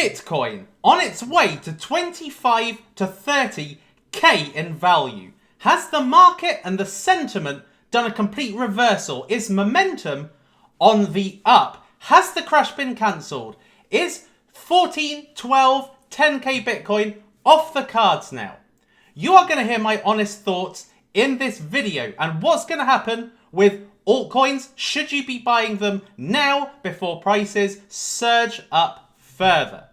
Bitcoin on its way to 25 to 30k in value. Has the market and the sentiment done a complete reversal? Is momentum on the up? Has the crash been cancelled? Is 14, 12, 10k Bitcoin off the cards now? You are going to hear my honest thoughts in this video and what's going to happen with altcoins. Should you be buying them now before prices surge up further?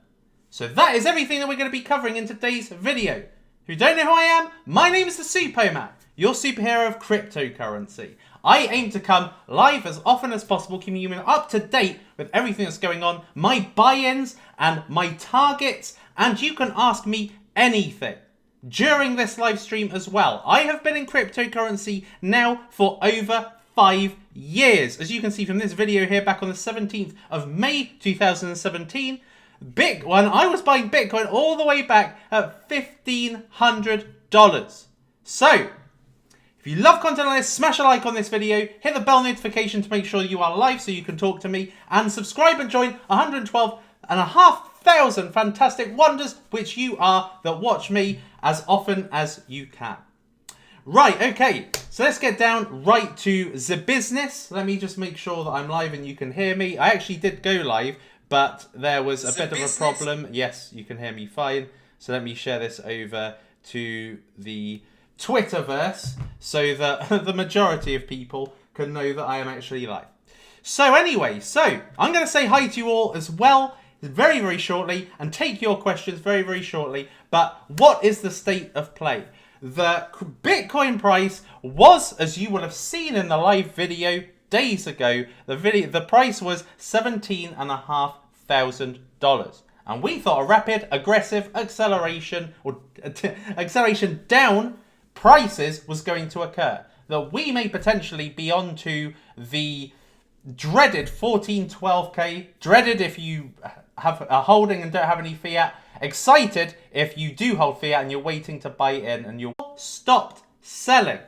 So that is everything that we're going to be covering in today's video. If you don't know who I am, my name is the Suppoman, your superhero of cryptocurrency. I aim to come live as often as possible, keeping you up to date with everything that's going on, my buy-ins and my targets, and you can ask me anything during this live stream as well. I have been in cryptocurrency now for over 5 years. As you can see from this video here, back on the 17th of May 2017, when I was buying Bitcoin all the way back at $1,500. So, if you love content like this, smash a like on this video, hit the bell notification to make sure you are live so you can talk to me, and subscribe and join 112,500 fantastic wonders, which you are, that watch me as often as you can. Right, okay, so let's get down right to the business. Let me just make sure that I'm live and you can hear me. I actually did go live, but there was a bit of a problem. Yes, you can hear me fine. So let me share this over to the Twitterverse so that the majority of people can know that I am actually live. So anyway, I'm going to say hi to you all as well very, very shortly and take your questions very, very shortly. But what is the state of play? The Bitcoin price was, as you will have seen in the live video days ago, the price was $17,500. And we thought a rapid, aggressive acceleration down prices was going to occur. That we may potentially be on to the dreaded 14, 12k. Dreaded if you have a holding and don't have any fiat. Excited if you do hold fiat and you're waiting to buy in and you're stopped selling.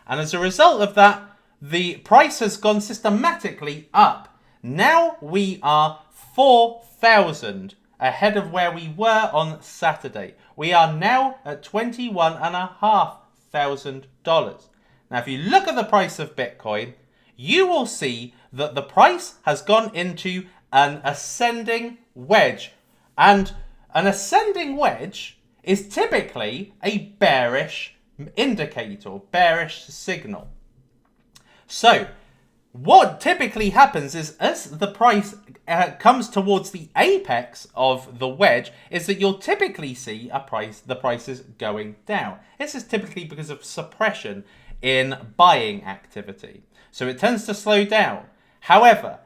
And as a result of that, the price has gone systematically up. Now we are 4,000 ahead of where we were on Saturday. We are now at $21,500. Now, if you look at the price of Bitcoin, you will see that the price has gone into an ascending wedge. And an ascending wedge is typically a bearish indicator, bearish signal. So, what typically happens is as the price comes towards the apex of the wedge is that you'll typically see the prices going down. This is typically because of suppression in buying activity. So it tends to slow down. However,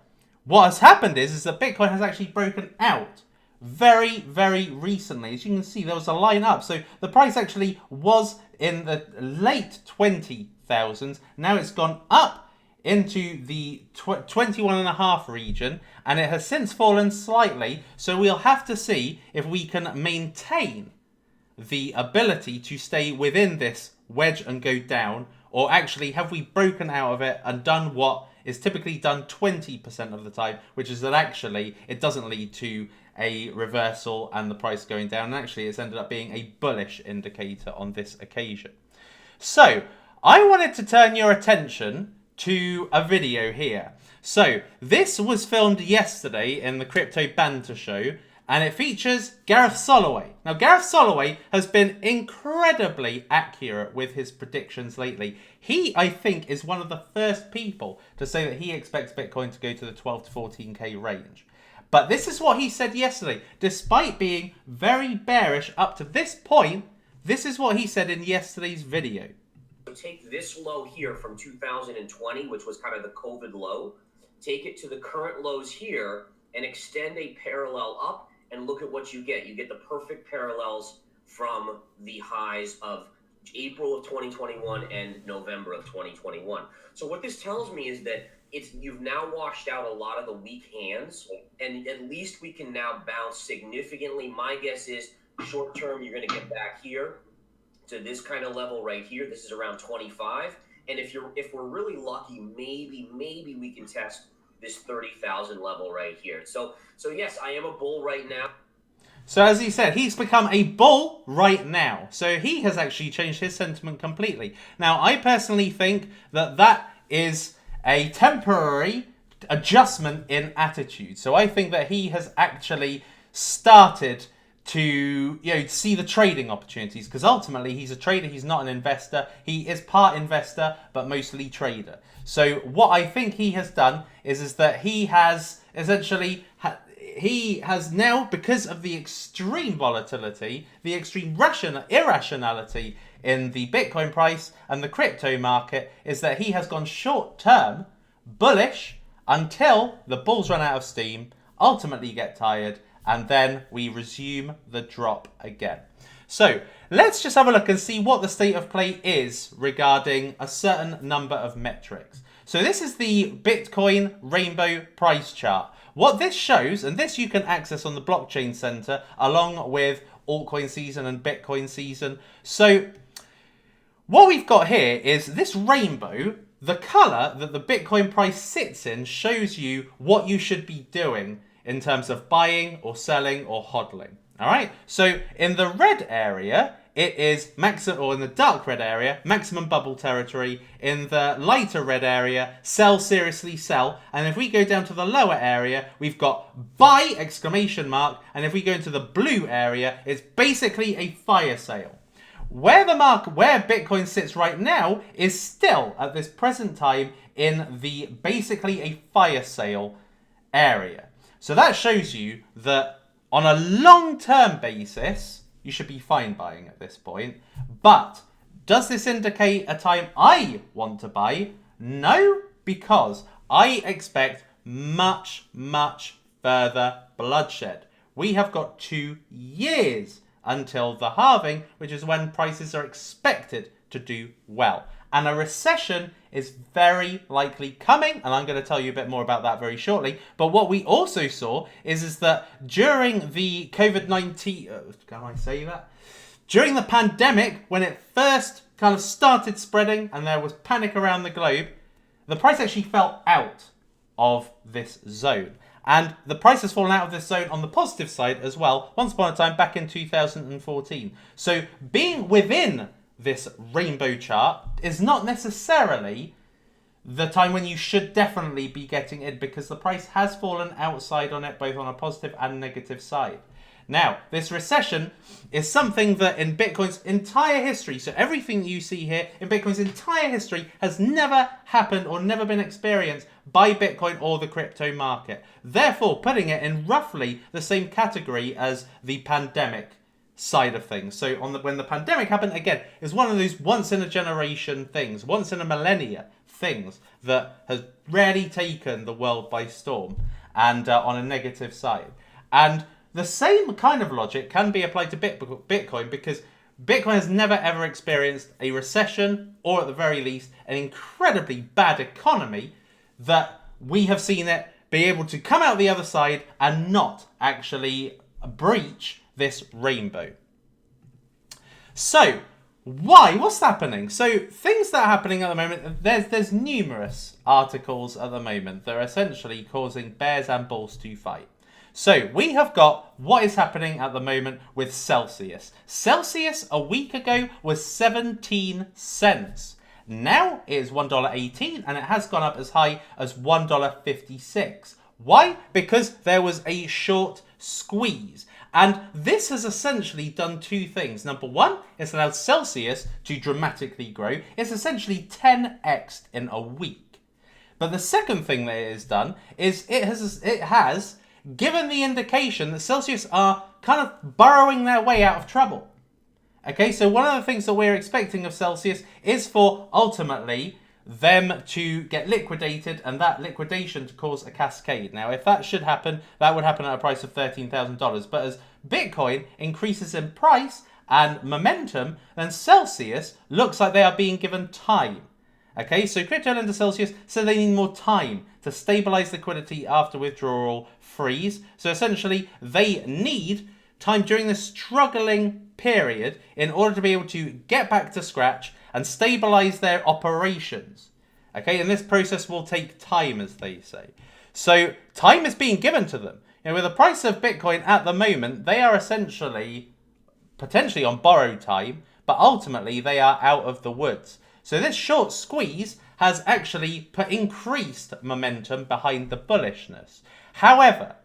what has happened is that Bitcoin has actually broken out very, very recently. As you can see, there was a line up. So the price actually was in the late 20,000s. Now it's gone up into the 21.5 region, and it has since fallen slightly. So we'll have to see if we can maintain the ability to stay within this wedge and go down, or actually have we broken out of it and done what is typically done 20% of the time, which is that actually it doesn't lead to a reversal and the price going down. And actually it's ended up being a bullish indicator on this occasion. So I wanted to turn your attention to a video here. So this was filmed yesterday in the Crypto Banter Show, and it features Gareth Soloway. Now, Gareth Soloway has been incredibly accurate with his predictions lately. He, I think, is one of the first people to say that he expects Bitcoin to go to the 12 to 14k range. But this is what he said yesterday. Despite being very bearish up to this point, this is what he said in yesterday's video. Take this low here from 2020, which was kind of the COVID low, take it to the current lows here and extend a parallel up, and look at what you get. You get the perfect parallels from the highs of April of 2021 and November of 2021. So what this tells me is that you've now washed out a lot of the weak hands, and at least we can now bounce significantly. My guess is short term, you're going to get back here to this kind of level right here. This is around 25. And if we're really lucky, maybe we can test this 30,000 level right here. So yes, I am a bull right now. So as he said, he's become a bull right now. So he has actually changed his sentiment completely. Now, I personally think that that is a temporary adjustment in attitude. So I think that he has actually started to see the trading opportunities, because ultimately he's a trader, he's not an investor. He is part investor but mostly trader. So what I think he has done is that he has essentially he has now, because of the extreme volatility, the extreme irrationality in the Bitcoin price and the crypto market, is that he has gone short term bullish until the bulls run out of steam, ultimately get tired, and then we resume the drop again. So let's just have a look and see what the state of play is regarding a certain number of metrics. So this is the Bitcoin rainbow price chart. What this shows, and this you can access on the Blockchain Center along with altcoin season and Bitcoin season. So what we've got here is this rainbow. The color that the Bitcoin price sits in shows you what you should be doing in terms of buying or selling or hodling. All right. So in the red area, it is maximum, or in the dark red area, maximum bubble territory. In the lighter red area, sell, seriously sell. And if we go down to the lower area, we've got buy exclamation mark. And if we go into the blue area, it's basically a fire sale. Where Bitcoin sits right now is still at this present time in the basically a fire sale area. So that shows you that on a long-term basis, you should be fine buying at this point. But does this indicate a time I want to buy? No, because I expect much, much further bloodshed. We have got 2 years until the halving, which is when prices are expected to do well. And a recession is very likely coming, and I'm going to tell you a bit more about that very shortly. But what we also saw is that during the COVID-19, can I say that? During the pandemic, when it first kind of started spreading and there was panic around the globe, the price actually fell out of this zone. And the price has fallen out of this zone on the positive side as well, once upon a time back in 2014. So being within this rainbow chart is not necessarily the time when you should definitely be getting in, because the price has fallen outside on it, both on a positive and negative side. Now, this recession is something that in Bitcoin's entire history, so everything you see here in Bitcoin's entire history has never happened or never been experienced by Bitcoin or the crypto market. Therefore, putting it in roughly the same category as the pandemic side of things. So when the pandemic happened, again, is one of those once in a generation things, once in a millennia things that has rarely taken the world by storm, and on a negative side. And the same kind of logic can be applied to Bitcoin, because Bitcoin has never ever experienced a recession, or at the very least an incredibly bad economy that we have seen it be able to come out the other side and not actually breach this rainbow. So why? What's happening? So things that are happening at the moment, there's numerous articles at the moment that are essentially causing bears and bulls to fight. So we have got what is happening at the moment with Celsius. Celsius a week ago was 17 cents. Now it is $1.18, and it has gone up as high as $1.56. Why? Because there was a short squeeze. And this has essentially done 2 things. Number one, it's allowed Celsius to dramatically grow. It's essentially 10x'd in a week. But the second thing that it has done is it has given the indication that Celsius are kind of burrowing their way out of trouble. Okay, so one of the things that we're expecting of Celsius is for ultimately them to get liquidated, and that liquidation to cause a cascade. Now, if that should happen, that would happen at a price of $13,000. But as Bitcoin increases in price and momentum, then Celsius looks like they are being given time. Okay, so crypto lender Celsius said they need more time to stabilize liquidity after withdrawal freeze. So essentially, they need time during this struggling period in order to be able to get back to scratch and stabilize their operations. Okay, and this process will take time, as they say. So time is being given to them. with the price of Bitcoin at the moment, they are essentially potentially on borrowed time, but ultimately they are out of the woods. So this short squeeze has actually put increased momentum behind the bullishness. However,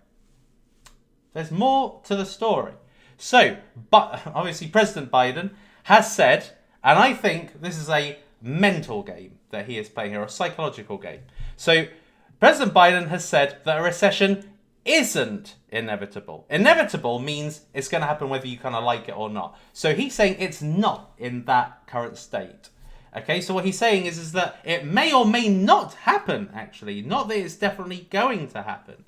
there's more to the story. So, but obviously President Biden has said, and I think this is a mental game that he is playing here, a psychological game. So President Biden has said that a recession isn't inevitable. Inevitable means it's going to happen whether you kind of like it or not. So he's saying it's not in that current state. Okay, so what he's saying is that it may or may not happen, actually. Not that it's definitely going to happen.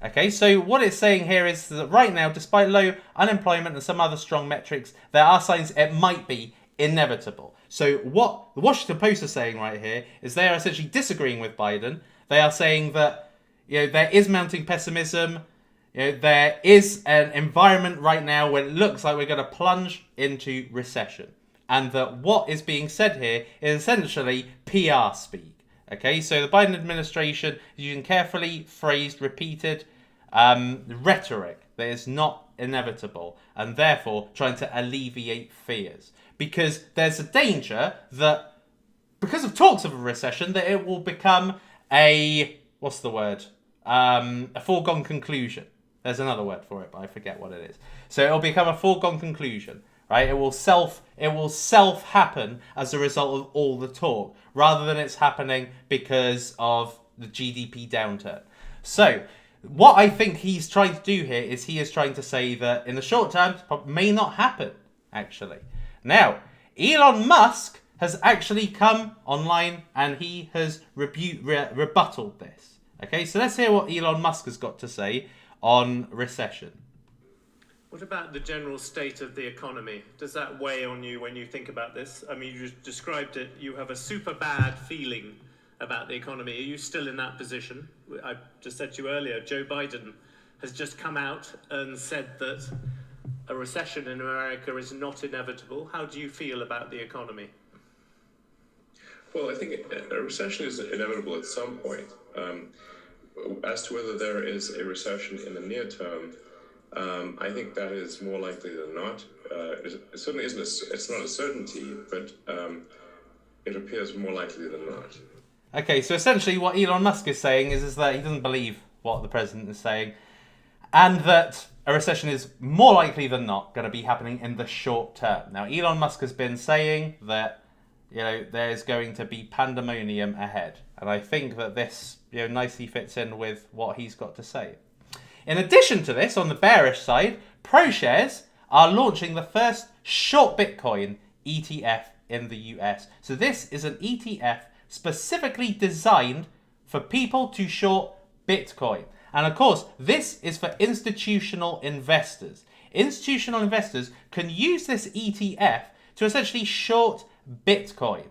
Okay, so what it's saying here is that right now, despite low unemployment and some other strong metrics, there are signs it might be inevitable. So what the Washington Post is saying right here is they are essentially disagreeing with Biden. They are saying that there is mounting pessimism. There is an environment right now where it looks like we're going to plunge into recession. And that what is being said here is essentially PR speak. Okay, so the Biden administration is using carefully phrased, repeated rhetoric that is not inevitable and therefore trying to alleviate fears. Because there's a danger that because of talks of a recession that it will become a, what's the word? A foregone conclusion. There's another word for it, but I forget what it is. So it'll become a foregone conclusion, right? It will self happen as a result of all the talk, rather than it's happening because of the GDP downturn. So what I think he's trying to do here is he is trying to say that in the short term, it may not happen, actually. Now, Elon Musk has actually come online and he has rebutted this. Okay, so let's hear what Elon Musk has got to say on recession. What about the general state of the economy? Does that weigh on you when you think about this? I mean, you just described it. You have a super bad feeling about the economy. Are you still in that position? I just said to you earlier, Joe Biden has just come out and said that a recession in America is not inevitable. How do you feel about the economy? Well, I think a recession is inevitable at some point. As to whether there is a recession in the near term, I think that is more likely than not. It certainly isn't. It's not a certainty, but it appears more likely than not. Okay, so essentially what Elon Musk is saying is that he doesn't believe what the president is saying, and that a recession is more likely than not going to be happening in the short term. Now, Elon Musk has been saying that there's going to be pandemonium ahead, and I think that this nicely fits in with what he's got to say. In addition to this, on the bearish side, ProShares are launching the first short Bitcoin ETF in the US. So this is an ETF specifically designed for people to short Bitcoin. And of course, this is for institutional investors. Institutional investors can use this ETF to essentially short Bitcoin.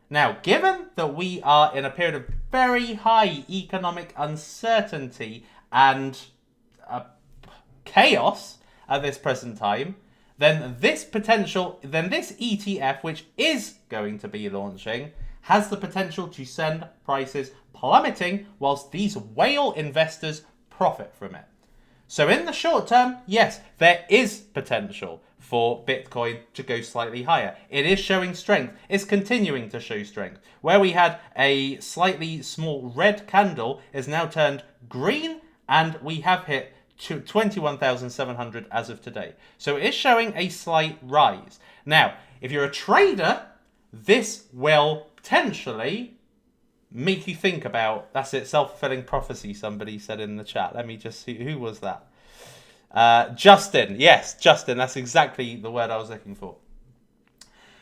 Now, given that we are in a period of very high economic uncertainty and chaos at this present time, then this ETF, which is going to be launching, has the potential to send prices plummeting whilst these whale investors profit from it. So in the short term, yes, there is potential for Bitcoin to go slightly higher. It is showing strength. It's continuing to show strength. Where we had a slightly small red candle is now turned green, and we have hit to 21,700 as of today. So it is showing a slight rise. Now, if you're a trader, this will potentially make you think about, that's it, self-fulfilling prophecy, somebody said in the chat. Let me just see, who was that? Justin. Yes, Justin, that's exactly the word I was looking for.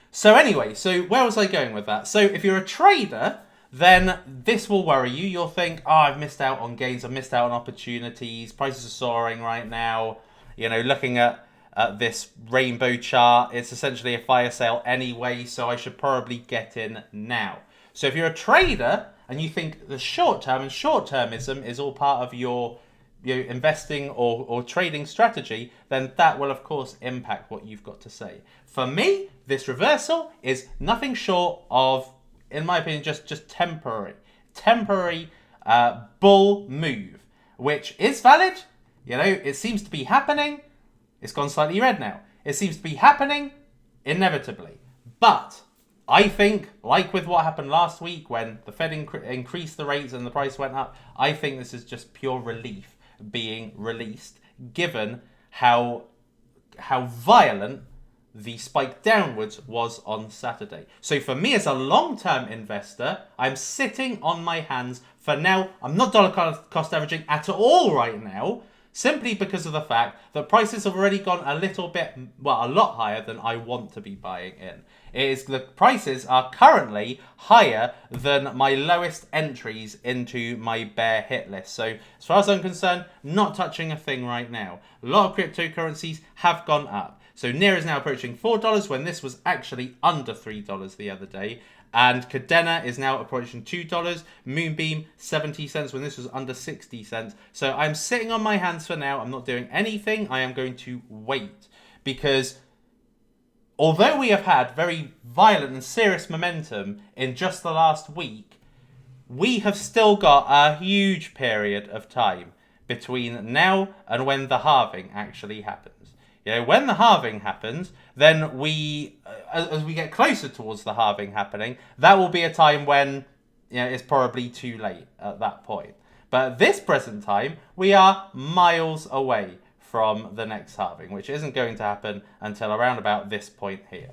So anyway, so where was I going with that? So if you're a trader, then this will worry you. You'll think, oh, I've missed out on gains, I've missed out on opportunities, prices are soaring right now. Looking at this rainbow chart, it's essentially a fire sale anyway, so I should probably get in now. So if you're a trader and you think the short term and short-termism is all part of your investing or trading strategy, then that will of course impact what you've got to say. For me, this reversal is nothing short of, in my opinion, just temporary bull move, which is valid, You know, it seems to be happening. It's gone slightly red now. It seems to be happening inevitably. But I think, like with what happened last week when the Fed increased the rates and the price went up, I think this is just pure relief being released, given how violent the spike downwards was on Saturday. So for me as a long-term investor, I'm sitting on my hands for now. I'm not dollar cost averaging at all right now, simply because of the fact that prices have already gone a lot higher than I want to be buying in. The prices are currently higher than my lowest entries into my bear hit list. So as far as I'm concerned, not touching a thing right now. A lot of cryptocurrencies have gone up. So NIR is now approaching $4 when this was actually under $3 the other day. And Cadena is now approaching $2. Moonbeam, 70 cents when this was under 60 cents. So I'm sitting on my hands for now. I'm not doing anything. I am going to wait. Because although we have had very violent and serious momentum in just the last week, we have still got a huge period of time between now and when the halving actually happens. You know, when the halving happens, then as we get closer towards the halving happening, that will be a time when, you know, it's probably too late at that point. But at this present time, we are miles away from the next halving, which isn't going to happen until around about this point here.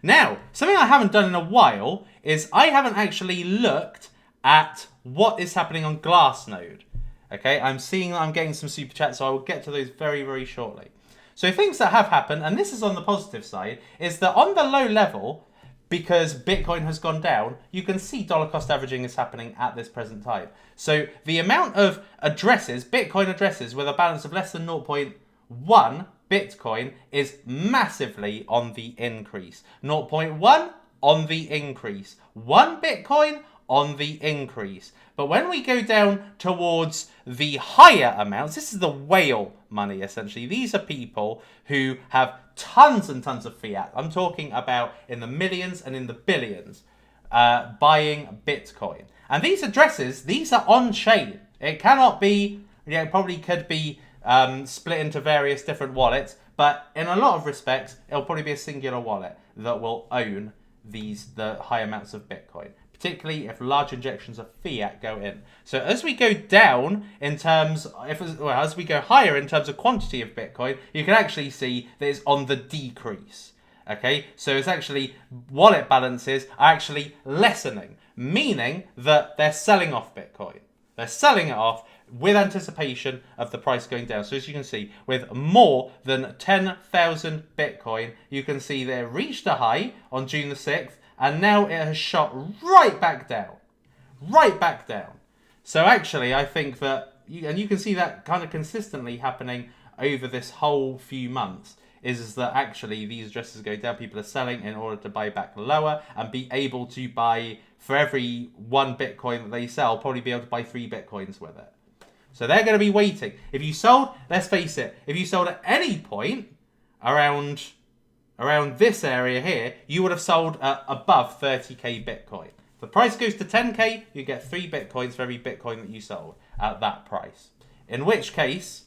Now, something I haven't done in a while is I haven't actually looked at what is happening on Glassnode. Okay, I'm getting some super chats, so I will get to those very, very shortly. So things that have happened, and this is on the positive side, is that on the low level, because Bitcoin has gone down, you can see dollar cost averaging is happening at this present time. So the amount of addresses, Bitcoin addresses, with a balance of less than 0.1 Bitcoin is massively on the increase. 0.1 on the increase. 1 Bitcoin on the increase. But when we go down towards the higher amounts, this is the whale money essentially. These are people who have tons and tons of fiat. I'm talking about in the millions and in the billions buying Bitcoin. And these addresses, these are on-chain. It cannot be, it probably could be split into various different wallets, but in a lot of respects, it'll probably be a singular wallet that will own the high amounts of Bitcoin, particularly if large injections of fiat go in. So as we go down in terms, as we go higher in terms of quantity of Bitcoin, you can actually see that it's on the decrease. Okay, so it's actually, wallet balances are actually lessening, meaning that they're selling off Bitcoin. They're selling it off with anticipation of the price going down. So as you can see, with more than 10,000 Bitcoin, you can see that it reached a high on June the 6th, and now it has shot right back down. Right back down. So actually, I think that, you can see that kind of consistently happening over this whole few months, is that actually these addresses go down, people are selling in order to buy back lower and be able to buy, for every 1 Bitcoin that they sell, probably be able to buy 3 Bitcoins with it. So they're going to be waiting. If you sold, let's face it, if you sold at any point around this area here, you would have sold at above 30k Bitcoin. If the price goes to 10k, you get 3 Bitcoins for every Bitcoin that you sold at that price. In which case,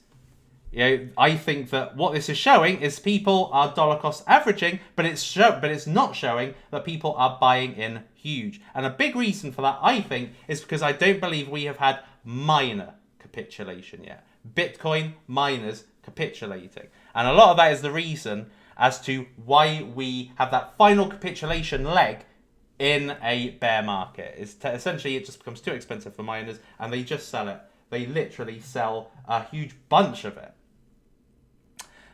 I think that what this is showing is people are dollar cost averaging, but it's not showing that people are buying in huge. And a big reason for that, I think, is because I don't believe we have had minor capitulation yet. Bitcoin miners capitulating. And a lot of that is the reason as to why we have that final capitulation leg in a bear market. Essentially, it just becomes too expensive for miners and they just sell it. They literally sell a huge bunch of it.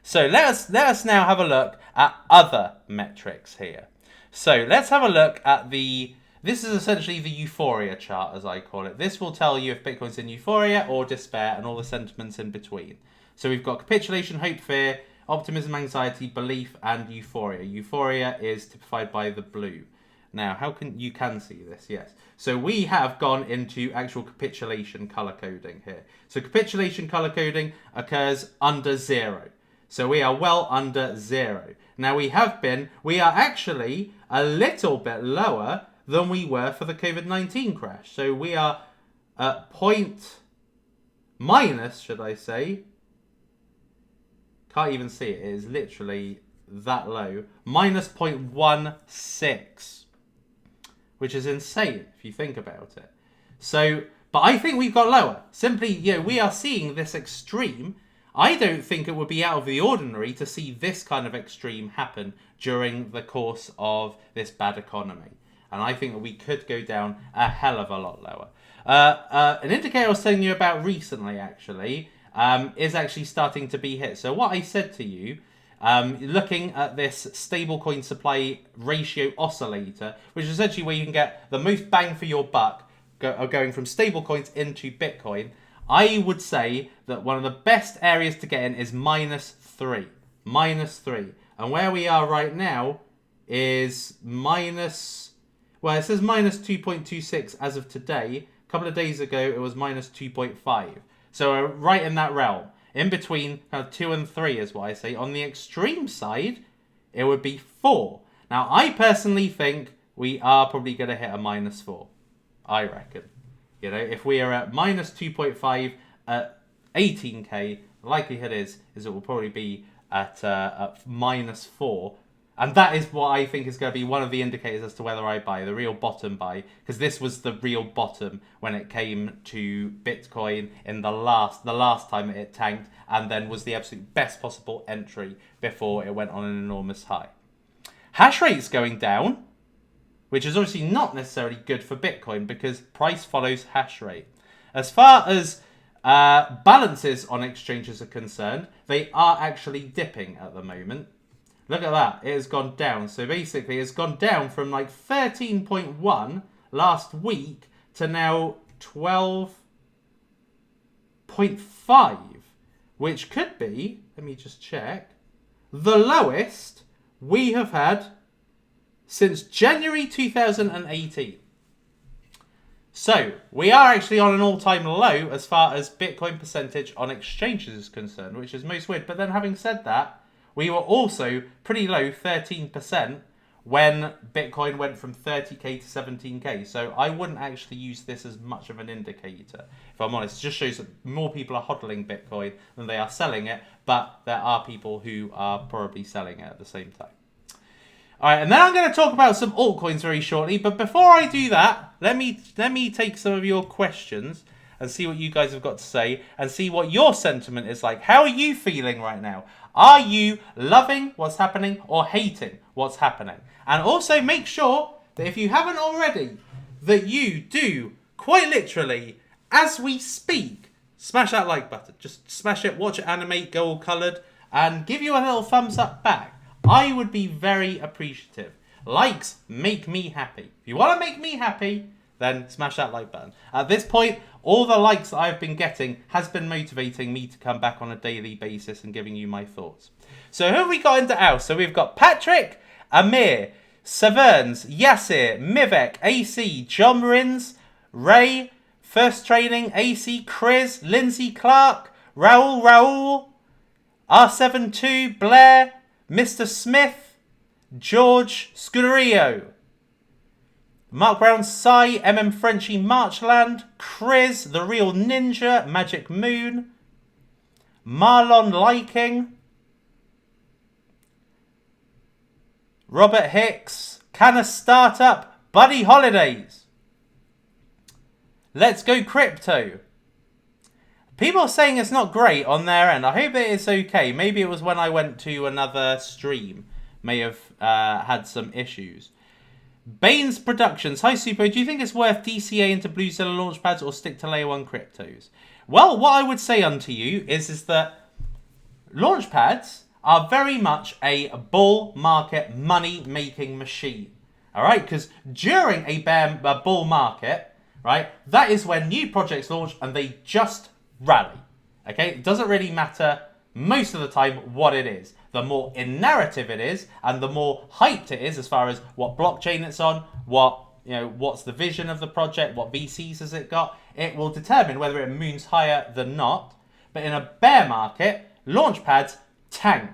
So let us now have a look at other metrics here. So let's have a look at this is essentially the euphoria chart, as I call it. This will tell you if Bitcoin's in euphoria or despair and all the sentiments in between. So we've got capitulation, hope, fear, optimism, anxiety, belief, and euphoria. Euphoria is typified by the blue. Now, you can see this, yes. So we have gone into actual capitulation color coding here. So capitulation color coding occurs under 0. So we are well under 0. Now we are actually a little bit lower than we were for the COVID-19 crash. So we are at minus, should I say, Can't even see it. It is literally that low. Minus 0.16. Which is insane if you think about it. So, but I think we've got lower. Simply, we are seeing this extreme. I don't think it would be out of the ordinary to see this kind of extreme happen during the course of this bad economy. And I think that we could go down a hell of a lot lower. An indicator I was telling you about recently, actually, is actually starting to be hit. So what I said to you, looking at this stablecoin supply ratio oscillator, which is essentially where you can get the most bang for your buck going from stablecoins into Bitcoin, I would say that one of the best areas to get in is -3. -3. And where we are right now is it says -2.26 as of today. A couple of days ago, it was -2.5. So we're right in that realm. In between 2 and 3 is what I say. On the extreme side, it would be 4. Now, I personally think we are probably going to hit a -4. I reckon. If we are at -2.5 at 18k, the likelihood is it will probably be at -4. And that is what I think is going to be one of the indicators as to whether I buy, the real bottom buy. Because this was the real bottom when it came to Bitcoin in the last time it tanked, and then was the absolute best possible entry before it went on an enormous high. Hash rate's going down, which is obviously not necessarily good for Bitcoin because price follows hash rate. As far as balances on exchanges are concerned, they are actually dipping at the moment. Look at that. It has gone down. So basically, it's gone down from like 13.1 last week to now 12.5, which could be, let me just check, the lowest we have had since January 2018. So, we are actually on an all-time low as far as Bitcoin percentage on exchanges is concerned, which is most weird. But then having said that, we were also pretty low, 13%, when Bitcoin went from 30k to 17k. So I wouldn't actually use this as much of an indicator, if I'm honest. It just shows that more people are hodling Bitcoin than they are selling it, but there are people who are probably selling it at the same time. All right, and then I'm going to talk about some altcoins very shortly. But before I do that, let me take some of your questions and see what you guys have got to say and see what your sentiment is like. How are you feeling right now? Are you loving what's happening or hating what's happening? And also make sure that if you haven't already, that you do, quite literally, as we speak, smash that like button. Just smash it, watch it animate, go all coloured, and give you a little thumbs up back. I would be very appreciative. Likes make me happy. If you want to make me happy, then smash that like button. At this point, all the likes that I've been getting has been motivating me to come back on a daily basis and giving you my thoughts. So who have we got into house? So we've got Patrick, Amir, Severns, Yasir, Mivek, AC, John Marins, Ray, First Training, AC, Chris, Lindsay Clark, Raoul, R72, Blair, Mr. Smith, George Scuderio, Mark Brown, Sai, Frenchie, Marchland, Chris, The Real Ninja, Magic Moon, Marlon Liking, Robert Hicks, Canna Startup, Buddy Holidays. Let's Go Crypto. People are saying it's not great on their end. I hope that it's okay. Maybe it was when I went to another stream. May have had some issues. Baines Productions. Hi, Suppo. Do you think it's worth DCA into Blue Zilla Launchpads or stick to Layer 1 cryptos? Well, what I would say unto you is that Launchpads are very much a bull market money-making machine. All right? Because during a bull market, right, that is when new projects launch and they just rally. Okay? It doesn't really matter most of the time what it is. The more in narrative it is, and the more hyped it is as far as what blockchain it's on, what's the vision of the project, what VCs has it got, it will determine whether it moons higher than not. But in a bear market, launchpads tank.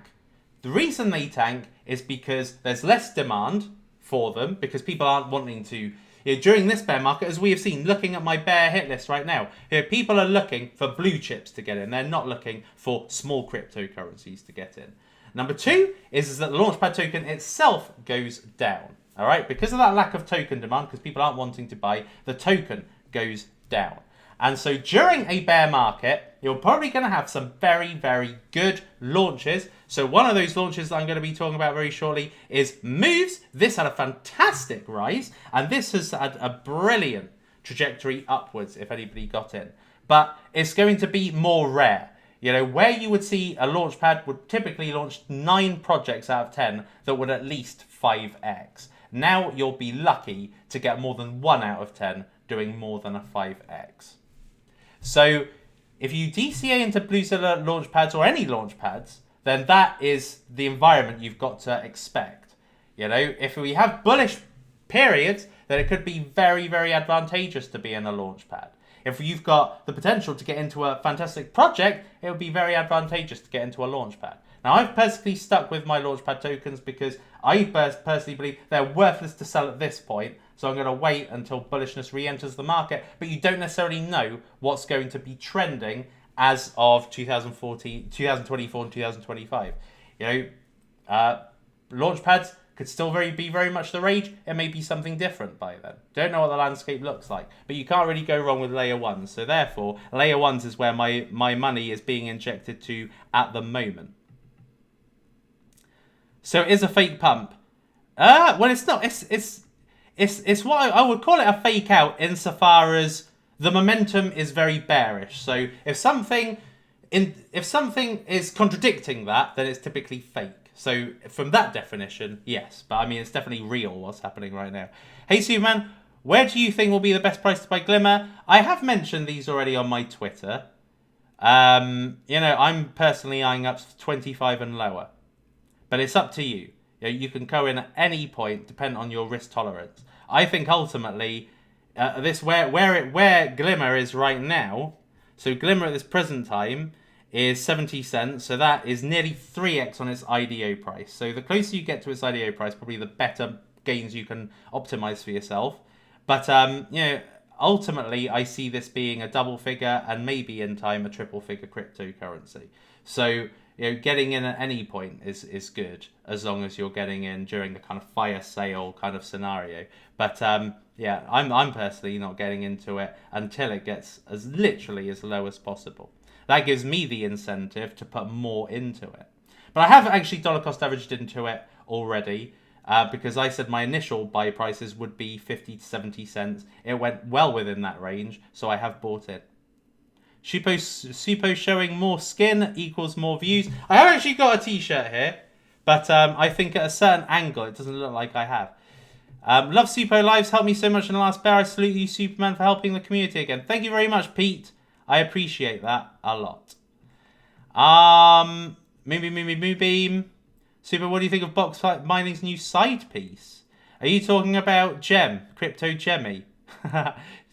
The reason they tank is because there's less demand for them, because people aren't wanting to during this bear market, as we have seen, looking at my bear hit list right now, people are looking for blue chips to get in. They're not looking for small cryptocurrencies to get in. Number two is that the Launchpad token itself goes down. All right, because of that lack of token demand, because people aren't wanting to buy, the token goes down. And so during a bear market, you're probably going to have some very, very good launches. So one of those launches that I'm going to be talking about very shortly is Moves. This had a fantastic rise, and this has had a brilliant trajectory upwards if anybody got in. But it's going to be more rare. Where you would see a launchpad would typically launch 9 projects out of 10 that would at least 5x. Now you'll be lucky to get more than 1 out of 10 doing more than a 5x. So if you DCA into Bluezilla launchpads or any launchpads, then that is the environment you've got to expect. If we have bullish periods, then it could be very, very advantageous to be in a launchpad. If you've got the potential to get into a fantastic project, it would be very advantageous to get into a launchpad. Now, I've personally stuck with my launchpad tokens because I personally believe they're worthless to sell at this point. So I'm going to wait until bullishness re-enters the market. But you don't necessarily know what's going to be trending as of 2024 and 2025. Launchpads could still be very much the rage. It may be something different by then. Don't know what the landscape looks like. But you can't really go wrong with layer ones. So therefore, layer ones is where my money is being injected to at the moment. So it is a fake pump. Well, it's not. It's what I would call it, a fake out insofar as the momentum is very bearish. So if something is contradicting that, then it's typically fake. So from that definition, yes. But I mean, it's definitely real what's happening right now. Hey, Suppoman, where do you think will be the best price to buy Glimmer? I have mentioned these already on my Twitter. I'm personally eyeing up 25 and lower. But it's up to you. You can go in at any point, depending on your risk tolerance. I think ultimately, where Glimmer is right now, so Glimmer at this present time is 70 cents, so that is nearly 3x on its IDO price. So the closer you get to its IDO price, probably the better gains you can optimize for yourself. But ultimately, I see this being a double figure and maybe in time a triple figure cryptocurrency. So getting in at any point is good, as long as you're getting in during the kind of fire sale kind of scenario. But I'm personally not getting into it until it gets as literally as low as possible. That gives me the incentive to put more into it. But I have actually dollar cost averaged into it already, because I said my initial buy prices would be 50 to 70 cents. It went well within that range, so I have bought it. Suppo showing more skin equals more views. I have actually got a t-shirt here, but I think at a certain angle it doesn't look like I have. Love Suppo Lives, helped me so much in the last bear. I salute you, Suppoman, for helping the community again. Thank you very much, Pete. I appreciate that a lot. Moonbeam. Suppo, what do you think of Box Mining's new side piece? Are you talking about Gem, Crypto Gemmy?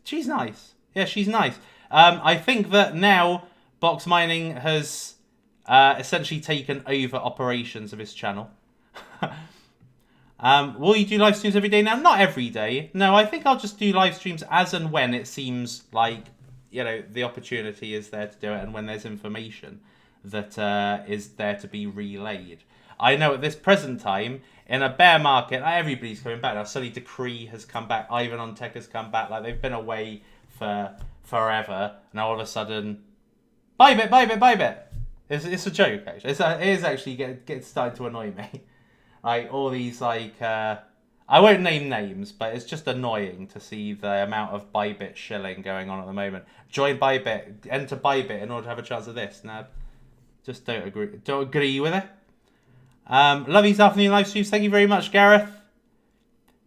She's nice. Yeah, she's nice. I think that now Box Mining has essentially taken over operations of his channel. Will you do live streams every day now? Not every day. No, I think I'll just do live streams as and when it seems like, the opportunity is there to do it and when there's information that is there to be relayed. I know at this present time, in a bear market, everybody's coming back. Now, suddenly Decree has come back. Ivan on Tech has come back. Like, they've been away for forever. Now, all of a sudden, buy bit. It's a joke, actually. It is actually getting starting to annoy me. Like, all these, I won't name names, but it's just annoying to see the amount of Bybit shilling going on at the moment. Join Bybit, enter Bybit in order to have a chance of this. No, just don't agree with it. Love these afternoon live streams. Thank you very much, Gareth.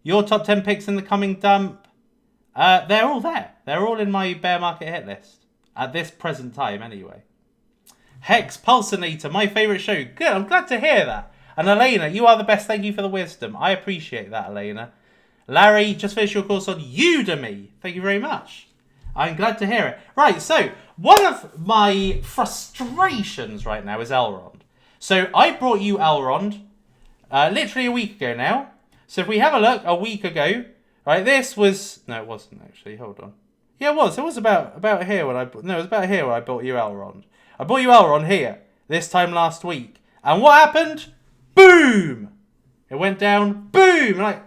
Your top 10 picks in the coming dump. They're all there. They're all in my bear market hit list. At this present time, anyway. Hex Pulsinator, my favourite show. Good, I'm glad to hear that. And Elena, you are the best. Thank you for the wisdom. I appreciate that, Elena. Larry, just finished your course on Udemy. Thank you very much. I'm glad to hear it. Right, so one of my frustrations right now is Elrond. So I brought you Elrond literally a week ago now. So if we have a look, a week ago, Right, this was... No, it wasn't actually. Hold on. Yeah, it was. It was about here when I... No, it was about here when I bought you Elrond. I bought you Elrond here this time last week. And what happened? Boom! It went down. Boom! Like,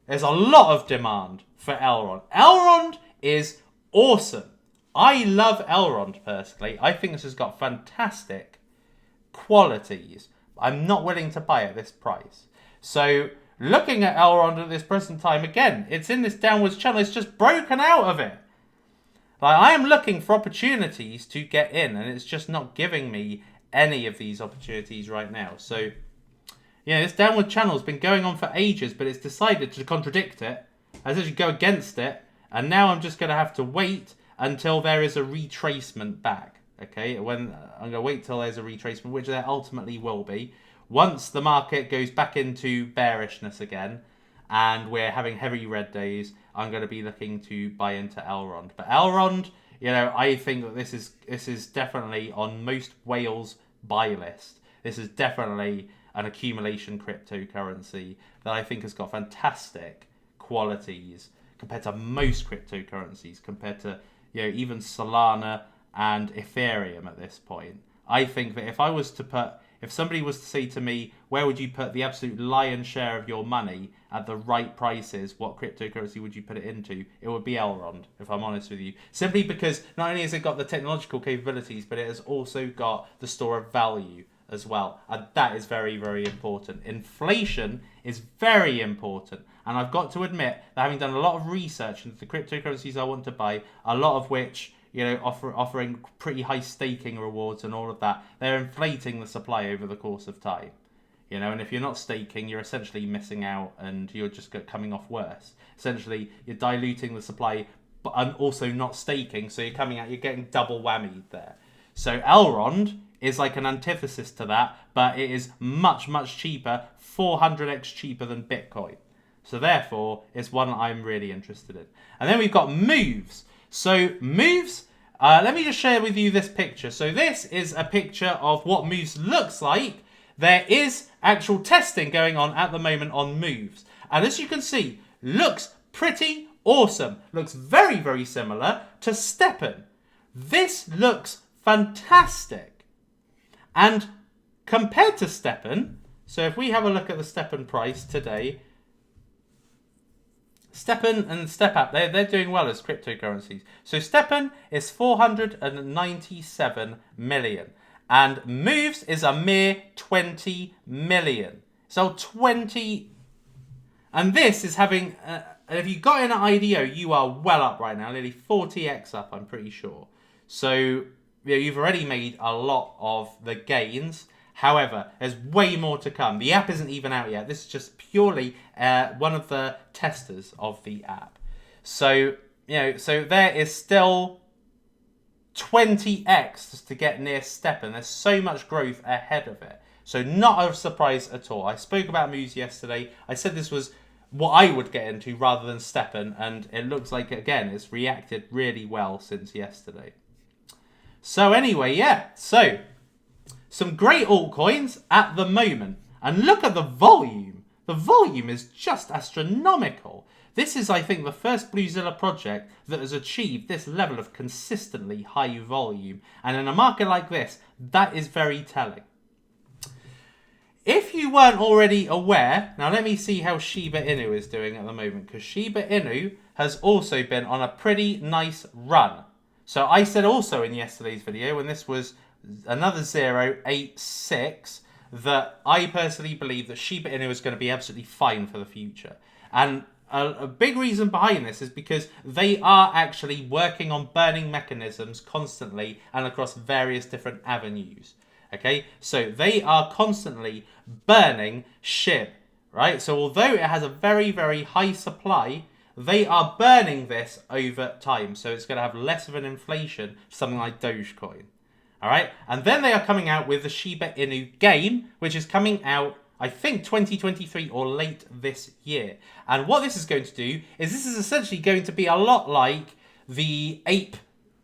there's a lot of demand for Elrond. Elrond is awesome. I love Elrond personally. I think this has got fantastic qualities. I'm not willing to buy at this price. So, looking at Elrond at this present time, again, it's in this downwards channel. It's just broken out of it. Like, I am looking for opportunities to get in, and it's just not giving me any of these opportunities right now. So, yeah, this downward channel has been going on for ages, but it's decided to contradict it. I said go against it, and now I'm just going to have to wait until there is a retracement back. Okay, when I'm going to wait till there's a retracement, which there ultimately will be. Once the market goes back into bearishness again, and we're having heavy red days, I'm going to be looking to buy into Elrond. But Elrond, you know, I think that this is definitely on most whales' buy list. This is definitely an accumulation cryptocurrency that I think has got fantastic qualities compared to most cryptocurrencies, compared to, you know, even Solana and Ethereum at this point. I think that if somebody was to say to me, where would you put the absolute lion's share of your money at the right prices, what cryptocurrency would you put it into? It would be Elrond, if I'm honest with you. Simply because not only has it got the technological capabilities, but it has also got the store of value as well. And that is very, very important. Inflation is very important. And I've got to admit that having done a lot of research into the cryptocurrencies I want to buy, a lot of which, you know, offering pretty high staking rewards and all of that, they're inflating the supply over the course of time. You know, and if you're not staking, you're essentially missing out and you're just coming off worse. Essentially, you're diluting the supply, but and also not staking, so you're getting double whammied there. So Elrond is like an antithesis to that, but it is much, much cheaper, 400x cheaper than Bitcoin. So therefore, it's one I'm really interested in. And then we've got moves. So moves, let me just share with you this picture. So this is a picture of what moves looks like. There is actual testing going on at the moment on moves. And as you can see, looks pretty awesome. Looks very, very similar to Steppen. This looks fantastic. And compared to Steppen, so if we have a look at the Steppen price today, Steppen and StepApp, they're doing well as cryptocurrencies. So Steppen is 497 million. And Moves is a mere 20 million. So 20... And this is having... if you got in an IDO, you are well up right now. Nearly 40x up, I'm pretty sure. So you know, you've already made a lot of the gains. However, there's way more to come. The app isn't even out yet. This is just purely one of the testers of the app. So, you know, so there is still 20x to get near Steppen. There's so much growth ahead of it. So not a surprise at all. I spoke about Moves yesterday. I said this was what I would get into rather than Steppen. And it looks like, again, it's reacted really well since yesterday. So anyway, yeah. So some great altcoins at the moment. And look at the volume. The volume is just astronomical. This is, I think, the first Bluezilla project that has achieved this level of consistently high volume. And in a market like this, that is very telling. If you weren't already aware, now let me see how Shiba Inu is doing at the moment, because Shiba Inu has also been on a pretty nice run. So I said also in yesterday's video, when this was another 086, that I personally believe that Shiba Inu is going to be absolutely fine for the future. And a big reason behind this is because they are actually working on burning mechanisms constantly and across various different avenues. Okay, so they are constantly burning SHIB, right? So although it has a very, very high supply, they are burning this over time. So it's going to have less of an inflation, something like Dogecoin. All right, and then they are coming out with the Shiba Inu game, which is coming out, I think, 2023 or late this year. And what this is going to do is this is essentially going to be a lot like the ape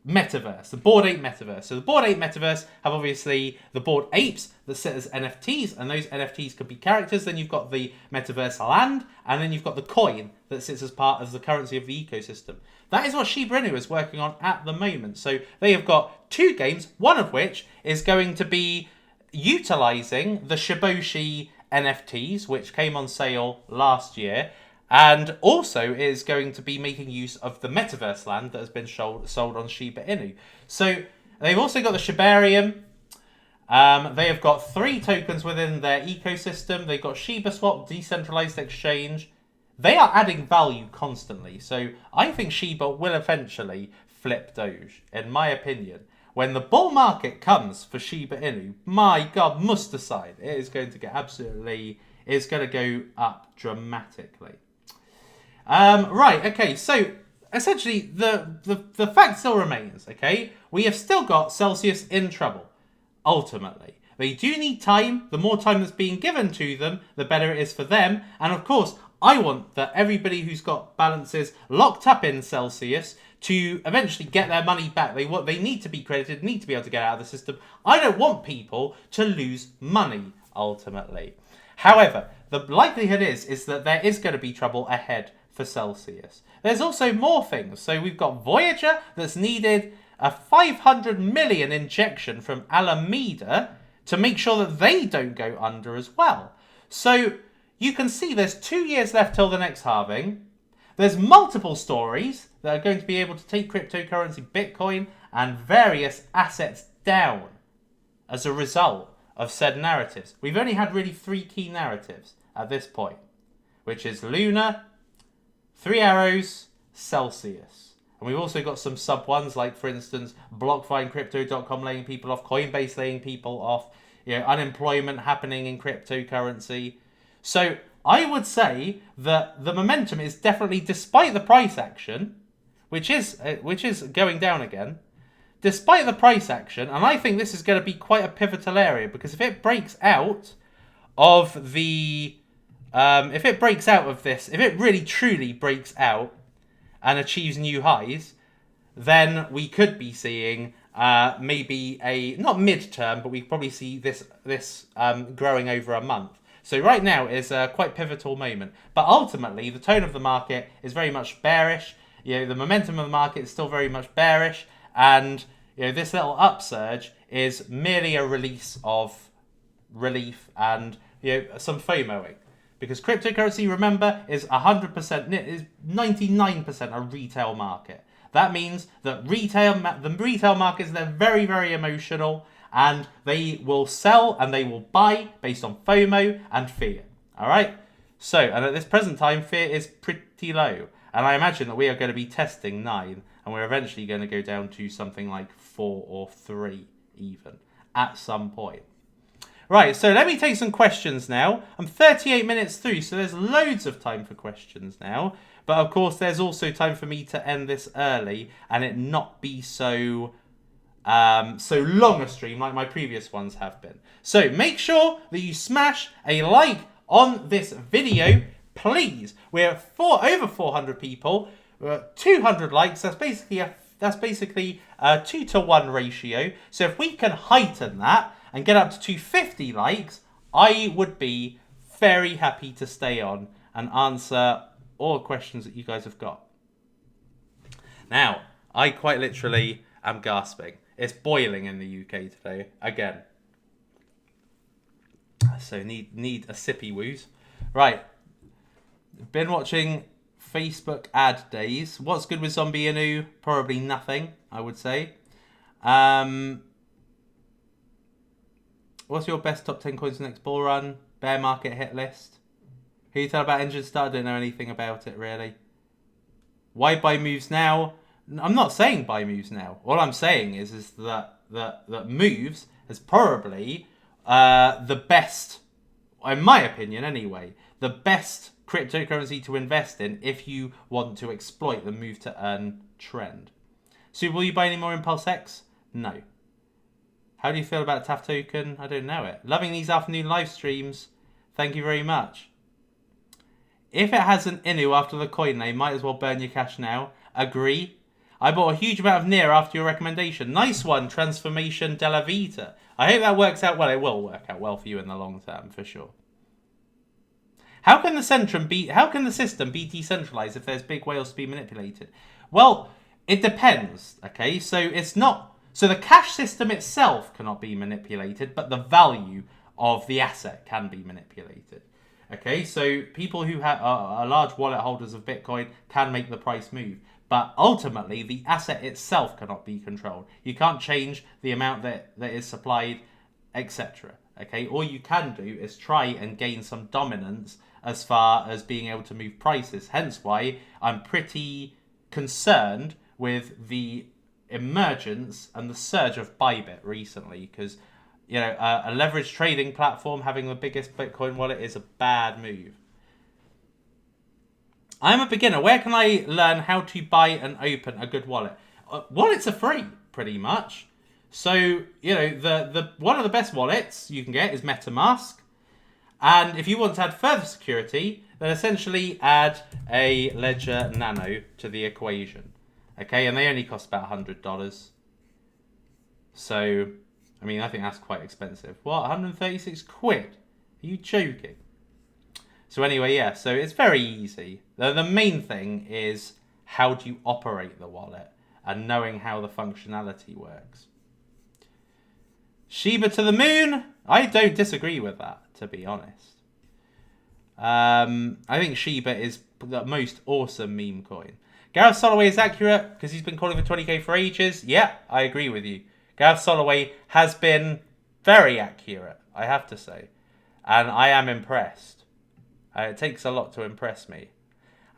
Metaverse, the Bored Ape Metaverse. So the Bored Ape Metaverse have obviously the Bored Apes that sit as NFTs, and those NFTs could be characters. Then you've got the Metaverse land, and then you've got the coin that sits as part of the currency of the ecosystem. That is what Shiba Inu is working on at the moment. So they have got 2 games, one of which is going to be utilizing the Shiboshi NFTs, which came on sale last year, and also is going to be making use of the Metaverse land that has been sold on Shiba Inu. So they've also got the Shibarium. They have got 3 tokens within their ecosystem. They've got Shiba Swap, decentralized exchange. They are adding value constantly. So I think Shiba will eventually flip Doge, in my opinion. When the bull market comes for Shiba Inu, my God, must decide. It is going to get it's going to go up dramatically. Right, okay, so essentially the fact still remains, okay? We have still got Celsius in trouble, ultimately. They do need time. The more time that's being given to them, the better it is for them. And of course, I want that everybody who's got balances locked up in Celsius to eventually get their money back. They need to be credited, need to be able to get out of the system. I don't want people to lose money, ultimately. However, the likelihood is that there is going to be trouble ahead for Celsius. There's also more things. So we've got Voyager that's needed a 500 million injection from Alameda to make sure that they don't go under as well. So you can see there's 2 years left till the next halving. There's multiple stories that are going to be able to take cryptocurrency, Bitcoin, and various assets down as a result of said narratives. We've only had really 3 key narratives at this point, which is Luna, 3 Arrows, Celsius. And we've also got some sub ones, like for instance, BlockFi, Crypto.com laying people off, Coinbase laying people off, unemployment happening in cryptocurrency. So I would say that the momentum is definitely, despite the price action, which is going down again, despite the price action, and I think this is going to be quite a pivotal area, because if it breaks out of the, if it really truly breaks out and achieves new highs, then we could be seeing maybe not midterm, but we probably see this growing over a month. So right now is a quite pivotal moment. But ultimately, the tone of the market is very much bearish. The momentum of the market is still very much bearish. And this little upsurge is merely a release of relief and some FOMOing. Because cryptocurrency, remember, is 100%, is 99% a retail market. That means that the retail markets, they're very, very emotional, and they will sell and they will buy based on FOMO and fear. All right? So, and at this present time, fear is pretty low. And I imagine that we are going to be testing 9, and we're eventually going to go down to something like 4 or 3 even at some point. Right, so let me take some questions now. I'm 38 minutes through, so there's loads of time for questions now. But of course, there's also time for me to end this early and it not be so long a stream like my previous ones have been. So make sure that you smash a like on this video, please. We're at over 400 people. We're at 200 likes. That's basically a 2-to-1 ratio. So if we can heighten that and get up to 250 likes, I would be very happy to stay on and answer all the questions that you guys have got. Now, I quite literally am gasping. It's boiling in the UK today, again. So need a sippy wooze. Right. Been watching Facebook ad days. What's good with Zombie Inu? Probably nothing, I would say. What's your best top 10 coins next bull run? Bear market hit list? Who you tell about Engine Start? I don't know anything about it, really. Why buy moves now? I'm not saying buy moves now. All I'm saying is that moves is probably the best, in my opinion anyway, the best cryptocurrency to invest in if you want to exploit the move to earn trend. So will you buy any more Impulse X? No. How do you feel about TAF token? I don't know it. Loving these afternoon live streams. Thank you very much. If it has an Inu after the coin name, might as well burn your cash now. Agree. I bought a huge amount of NIR after your recommendation. Nice one, Transformation Della Vita. I hope that works out well. It will work out well for you in the long term, for sure. How can the system be decentralized if there's big whales to be manipulated? Well, it depends. Okay, so the cash system itself cannot be manipulated, but the value of the asset can be manipulated. Okay, so people who are large wallet holders of Bitcoin can make the price move, but ultimately the asset itself cannot be controlled. You can't change the amount that is supplied, etc. Okay, all you can do is try and gain some dominance as far as being able to move prices. Hence why I'm pretty concerned with the emergence and the surge of Bybit recently, because a leveraged trading platform having the biggest Bitcoin wallet is a bad move. I'm a beginner. Where can I learn how to buy and open a good wallet? Wallets are free, pretty much. So, the one of the best wallets you can get is MetaMask. And if you want to add further security, then essentially add a Ledger Nano to the equation. Okay, and they only cost about $100. So, I mean, I think that's quite expensive. What, 136 quid? Are you joking? So anyway, yeah, so it's very easy. The main thing is how do you operate the wallet and knowing how the functionality works. Shiba to the moon? I don't disagree with that, to be honest. I think Shiba is the most awesome meme coin. Gareth Soloway is accurate because he's been calling for 20k for ages. Yeah, I agree with you. Gareth Soloway has been very accurate, I have to say. And I am impressed. It takes a lot to impress me.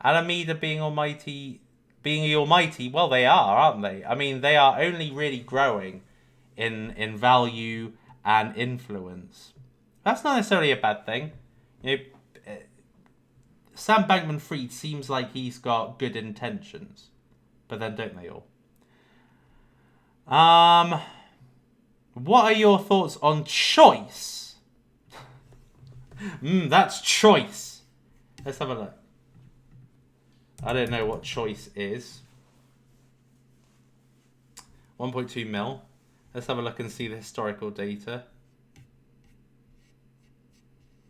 Alameda being the almighty, well, they are, aren't they? I mean, they are only really growing in value and influence. That's not necessarily a bad thing. Sam Bankman-Fried seems like he's got good intentions, but then don't they all? What are your thoughts on choice? That's choice. Let's have a look. I don't know what choice is. 1.2 mil. Let's have a look and see the historical data.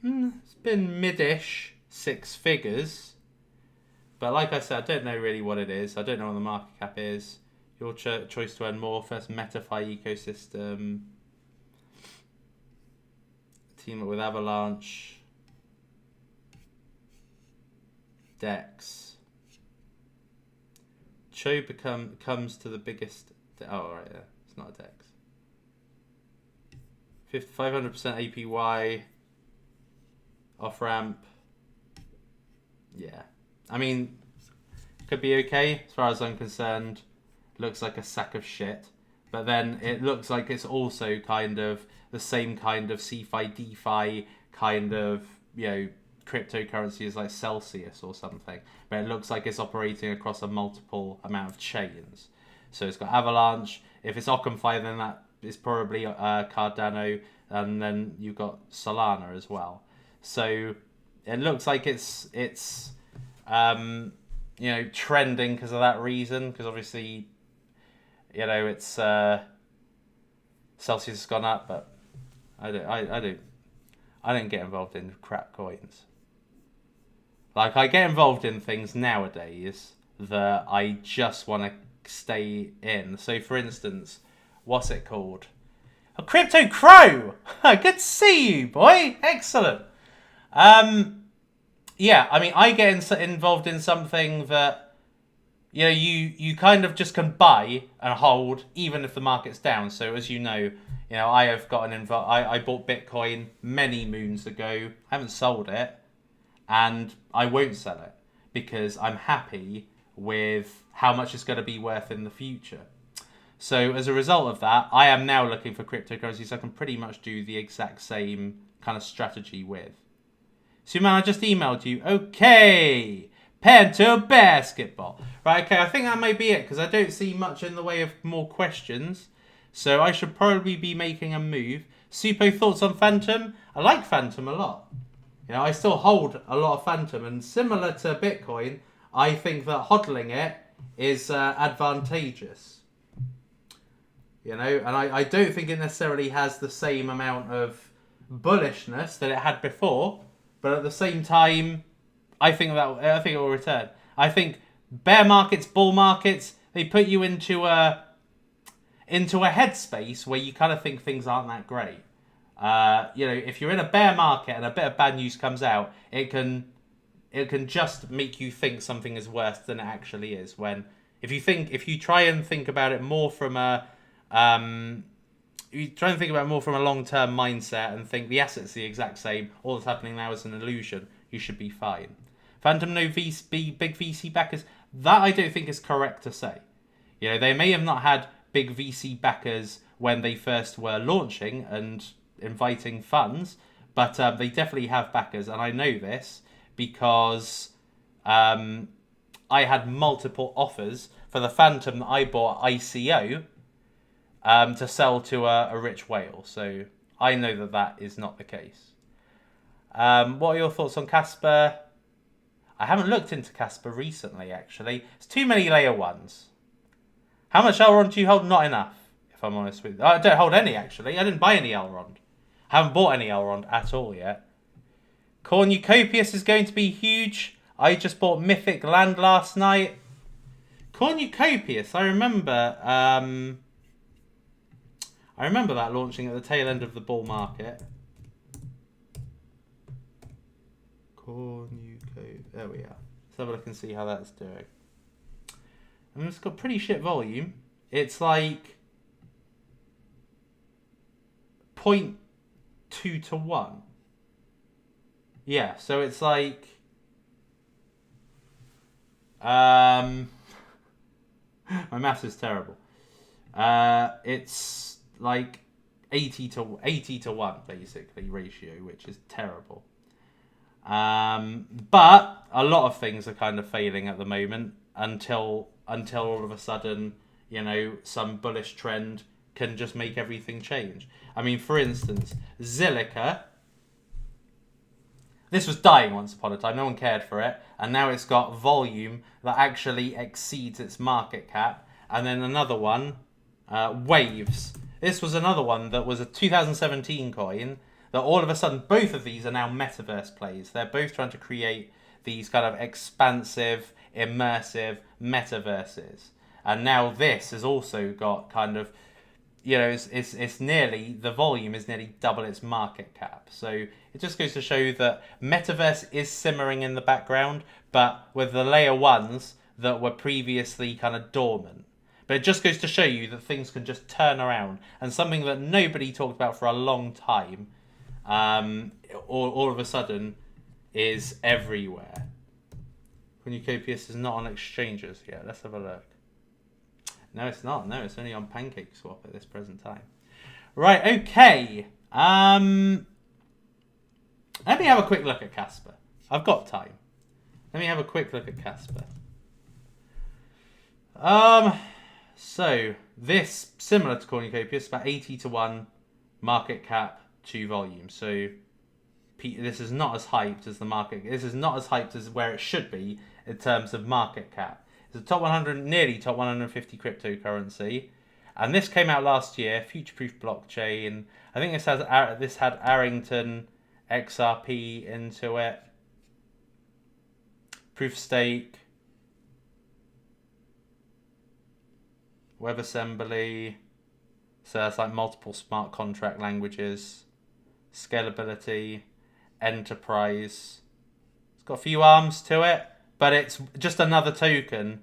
It's been mid-ish, 6 figures. But like I said, I don't know really what it is. I don't know what the market cap is. Your choice to earn more. First, MetaFi ecosystem. Team up with Avalanche. Dex. Cho comes to the biggest... Oh, right, yeah. It's not a Dex. 500% APY. Off-ramp. Yeah. I mean, could be okay as far as I'm concerned. Looks like a sack of shit. But then it looks like it's also kind of the same kind of CFI, DeFi kind of, cryptocurrency is like Celsius or something. But it looks like it's operating across a multiple amount of chains. So it's got Avalanche. If it's OccamFi, then that is probably Cardano. And then you've got Solana as well. So it looks like it's trending because of that reason. Because obviously, it's Celsius has gone up, but I don't get involved in crap coins. Like, I get involved in things nowadays that I just want to stay in. So, for instance, what's it called? A Crypto Crow! Good to see you, boy! Excellent! Yeah, I mean, I get involved in something that, you kind of just can buy and hold even if the market's down. So, as you know, I have gotten involved. I bought Bitcoin many moons ago. I haven't sold it. And I won't sell it because I'm happy with how much it's going to be worth in the future. So as a result of that, I am now looking for cryptocurrencies I can pretty much do the exact same kind of strategy with. Suppoman, I just emailed you. Okay. Pen to basketball. Right, okay, I think that may be it because I don't see much in the way of more questions. So I should probably be making a move. Suppo, thoughts on Phantom? I like Phantom a lot. I still hold a lot of Phantom, and similar to Bitcoin, I think that hodling it is advantageous. You know, and I don't think it necessarily has the same amount of bullishness that it had before, but at the same time, I think it will return. I think bear markets, bull markets, they put you into a headspace where you kind of think things aren't that great. You know, if you're in a bear market and a bit of bad news comes out, it can just make you think something is worse than it actually is. When if you try and think about it more from a long-term mindset and think the asset's the exact same, all that's happening now is an illusion, you should be fine. Phantom no big VC backers, that I don't think is correct to say. You know, they may have not had big VC backers when they first were launching and inviting funds, but they definitely have backers, and I know this because I had multiple offers for the Phantom that I bought ICO to sell to a rich whale, so I know that is not the case. What are your thoughts on Casper? I haven't looked into Casper recently, actually. It's too many layer ones. How much Elrond do you hold? Not enough, if I'm honest with you. I don't hold any, actually. I didn't buy any Elrond. I haven't bought any Elrond at all yet. Cornucopius is going to be huge. I just bought Mythic Land last night. Cornucopius, I remember that launching at the tail end of the bull market. There we are. Let's have a look and see how that's doing. And it's got pretty shit volume. It's like 0.2 to 1. Yeah, so it's like my maths is terrible. It's like 80 to 1 basically ratio, which is terrible. But a lot of things are kind of failing at the moment until all of a sudden, you know, some bullish trend can just make everything change. I mean, for instance, Zilliqa. This was dying once upon a time. No one cared for it. And now it's got volume that actually exceeds its market cap. And then another one, Waves. This was another one that was a 2017 coin that all of a sudden, both of these are now Metaverse Plays. They're both trying to create these kind of expansive, immersive metaverses. And now this has also got kind of, you know, it's nearly, the volume is nearly double its market cap. So it just goes to show that Metaverse is simmering in the background, but with the layer ones that were previously kind of dormant. But it just goes to show you that things can just turn around. And something that nobody talked about for a long time, all of a sudden, is everywhere. Cornucopius is not on exchanges yet. Let's have a look. No, it's not. No, it's only on PancakeSwap at this present time. Right, okay. Let me have a quick look at Casper. I've got time. Let me have a quick look at Casper. So, this, similar to Cornucopius, about 80 to 1 market cap to volume. So, this is not as hyped as the market. This is not as hyped as where it should be in terms of market cap. It's a top 100, nearly top 150 cryptocurrency. And this came out last year, future-proof blockchain. I think this had Arrington XRP into it. Proof stake. WebAssembly. So that's like multiple smart contract languages. Scalability. Enterprise. It's got a few arms to it, but it's just another token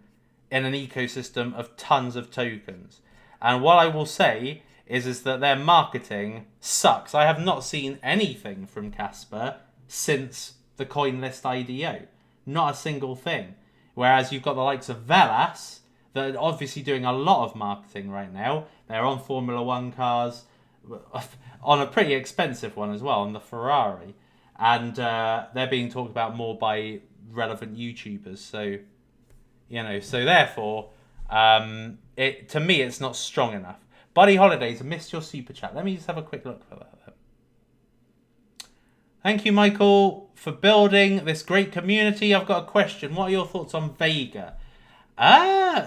in an ecosystem of tons of tokens. And what I will say is that their marketing sucks. I have not seen anything from Casper since the CoinList IDO. Not a single thing. Whereas you've got the likes of Velas that are obviously doing a lot of marketing right now. They're on Formula One cars, on a pretty expensive one as well, on the Ferrari. And they're being talked about more by relevant YouTubers. So, you know, so therefore, to me, it's not strong enough. Buddy Holidays, I missed your super chat. Let me just have a quick look for that. Thank you, Michael, for building this great community. I've got a question. What are your thoughts on Vega?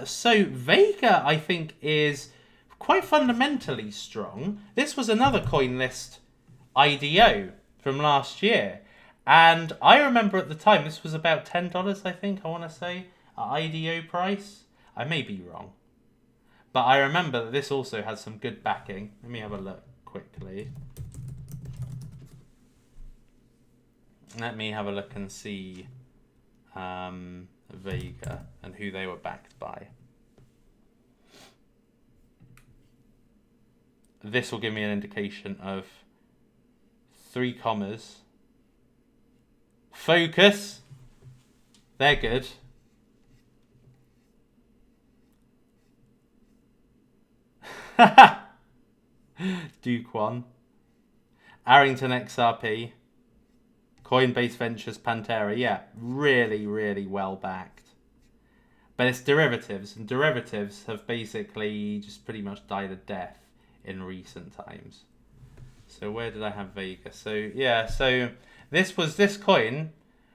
so Vega, I think, is quite fundamentally strong. This was another coin list IDO from last year. And I remember at the time, this was about $10, I think, I want to say, at IDO price. I may be wrong. But I remember that this also has some good backing. Let me have a look quickly. Let me have a look and see Vega and who they were backed by. This will give me an indication of 3 commas. Focus. They're good. Duke One. Arrington XRP. Coinbase Ventures Pantera. Yeah, really, really well backed. But it's derivatives, and derivatives have basically just pretty much died a death in recent times. So where did I have Vega? So yeah, so this coin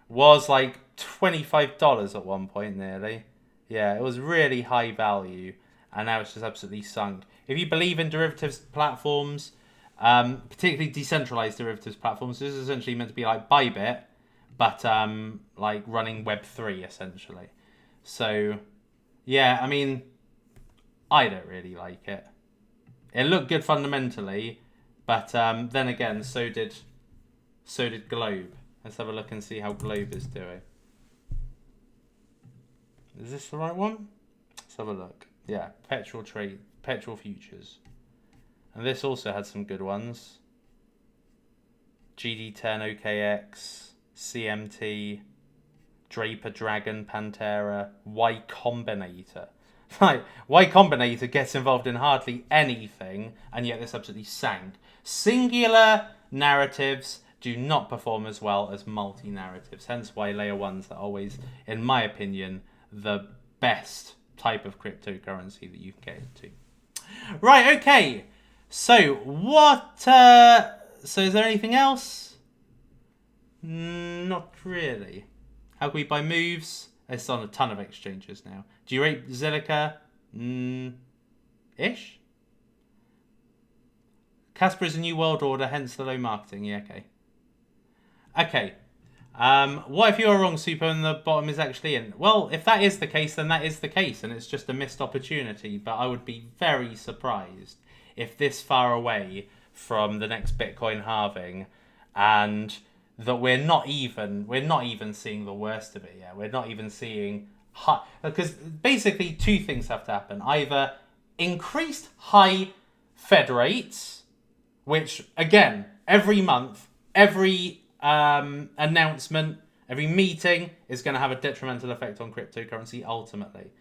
was like $25 at one point nearly. Yeah, it was really high value, and now it's just absolutely sunk. If you believe in derivatives platforms, particularly decentralized derivatives platforms, this is essentially meant to be like Bybit, but like running Web3 essentially. So yeah, I mean, I don't really like it. It looked good fundamentally, but then again, so did Globe. Let's have a look and see how Globe is doing. Is this the right one? Let's have a look. Yeah, petrol futures. And this also had some good ones. GD10 OKX, CMT, Draper Dragon Pantera, Y Combinator. Like, Y Combinator gets involved in hardly anything, and yet this absolutely sank. Singular narratives do not perform as well as multi-narratives. Hence why layer ones are always, in my opinion, the best type of cryptocurrency that you can get into. Right, okay. So, what... so is there anything else? Not really. How can we buy moves? It's on a ton of exchanges now. Do you rate Zilliqa? Ish? Casper is a new world order, hence the low marketing. Yeah, okay. Okay. What if you're wrong, Suppo, and the bottom is actually in? Well, if that is the case, then that is the case, and it's just a missed opportunity. But I would be very surprised if this far away from the next Bitcoin halving, and that we're not even seeing the worst of it yet. We're not even seeing high, because basically two things have to happen: either increased high Fed rates, which again every month, every announcement, every meeting is going to have a detrimental effect on cryptocurrency ultimately.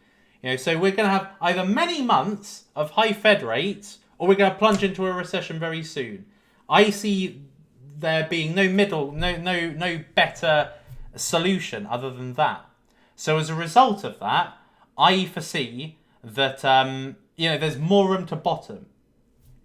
So we're going to have either many months of high Fed rates, or we're going to plunge into a recession very soon. I see there being no better solution other than that. So as a result of that, I foresee that there's more room to bottom.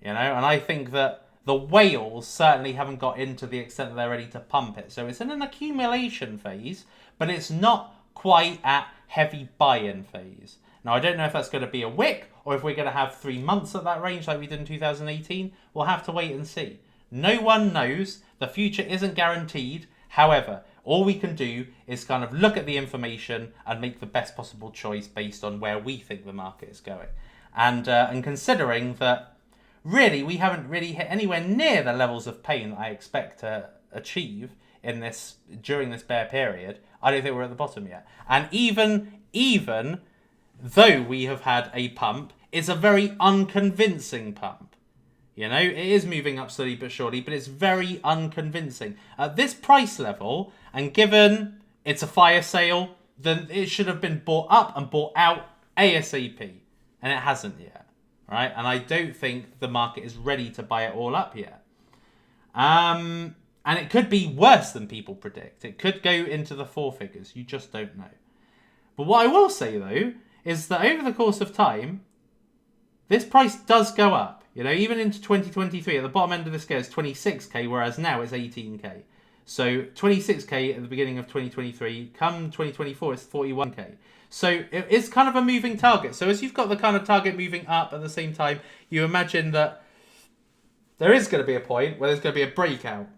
And I think that the whales certainly haven't got into the extent that they're ready to pump it. So it's in an accumulation phase, but it's not quite at heavy buy-in phase. Now, I don't know if that's going to be a wick or if we're going to have 3 months at that range like we did in 2018. We'll have to wait and see. No one knows. The future isn't guaranteed. However, all we can do is kind of look at the information and make the best possible choice based on where we think the market is going. And considering that really we haven't really hit anywhere near the levels of pain that I expect to achieve in this during this bear period, I don't think we're at the bottom yet. And even though we have had a pump, it's a very unconvincing pump. It is moving up slowly but surely, but it's very unconvincing. At this price level, and given it's a fire sale, then it should have been bought up and bought out ASAP. And it hasn't yet. Right? And I don't think the market is ready to buy it all up yet. And it could be worse than people predict. It could go into the 4 figures. You just don't know. But what I will say, though, is that over the course of time, this price does go up. Even into 2023, at the bottom end of the scale is 26k, whereas now it's 18k. So 26k at the beginning of 2023. Come 2024, it's 41k. So it's kind of a moving target. So as you've got the kind of target moving up at the same time, you imagine that there is going to be a point where there's going to be a breakout.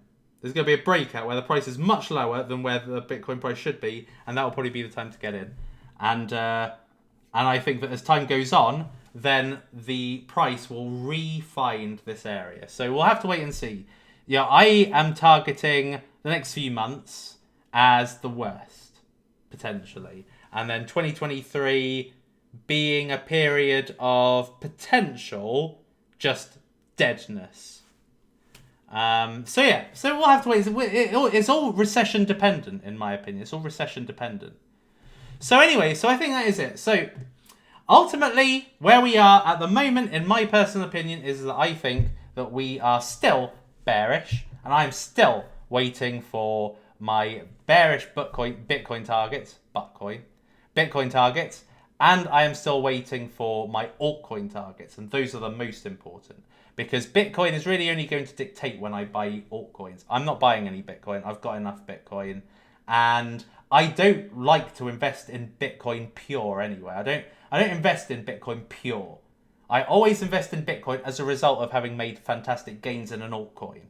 There's going to be a breakout where the price is much lower than where the Bitcoin price should be, and that will probably be the time to get in. And I think that as time goes on, then the price will re-find this area. So we'll have to wait and see. Yeah, I am targeting the next few months as the worst, potentially. And then 2023 being a period of potential just deadness. So we'll have to wait. It's all recession dependent, in my opinion. It's all recession dependent. So anyway, so I think that is it. So ultimately, where we are at the moment, in my personal opinion, is that I think that we are still bearish, and I'm still waiting for my bearish Bitcoin targets, Bitcoin targets, and I am still waiting for my altcoin targets, and those are the most important. Because Bitcoin is really only going to dictate when I buy altcoins. I'm not buying any Bitcoin. I've got enough Bitcoin. And I don't like to invest in Bitcoin pure anyway. I don't invest in Bitcoin pure. I always invest in Bitcoin as a result of having made fantastic gains in an altcoin.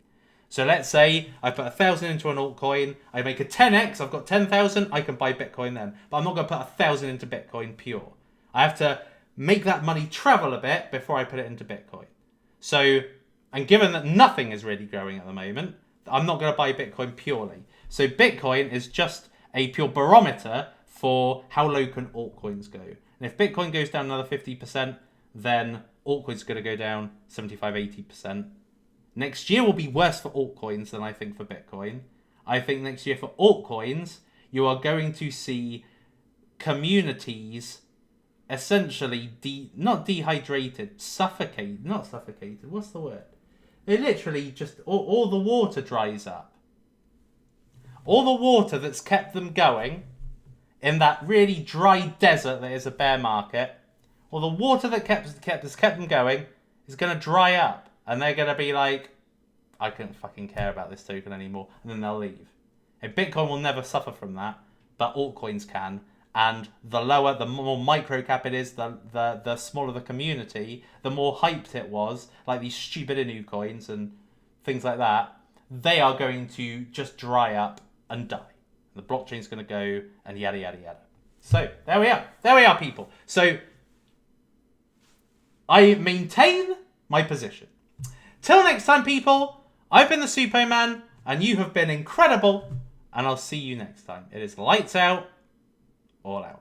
So let's say I put 1,000 into an altcoin. I make a 10x. I've got 10,000. I can buy Bitcoin then. But I'm not going to put 1,000 into Bitcoin pure. I have to make that money travel a bit before I put it into Bitcoin. So, and given that nothing is really growing at the moment, I'm not going to buy Bitcoin purely. So Bitcoin is just a pure barometer for how low can altcoins go. And if Bitcoin goes down another 50%, then altcoins are going to go down 75, 80%. Next year will be worse for altcoins than I think for Bitcoin. I think next year for altcoins, you are going to see communities essentially not suffocated. What's the word? It literally just all the water dries up. All the water that's kept them going in that really dry desert that is a bear market, all the water that has kept them going is going to dry up, and they're going to be like, I can't fucking care about this token anymore, and then they'll leave. And Bitcoin will never suffer from that, but altcoins can. And the more micro cap it is, the smaller the community, the more hyped it was, like these Shiba Inu coins and things like that, they are going to just dry up and die. The blockchain's going to go and yada, yada, yada. So, there we are. There we are, people. So, I maintain my position. Till next time, people, I've been the Suppoman, and you have been incredible, and I'll see you next time. It is lights out. All out.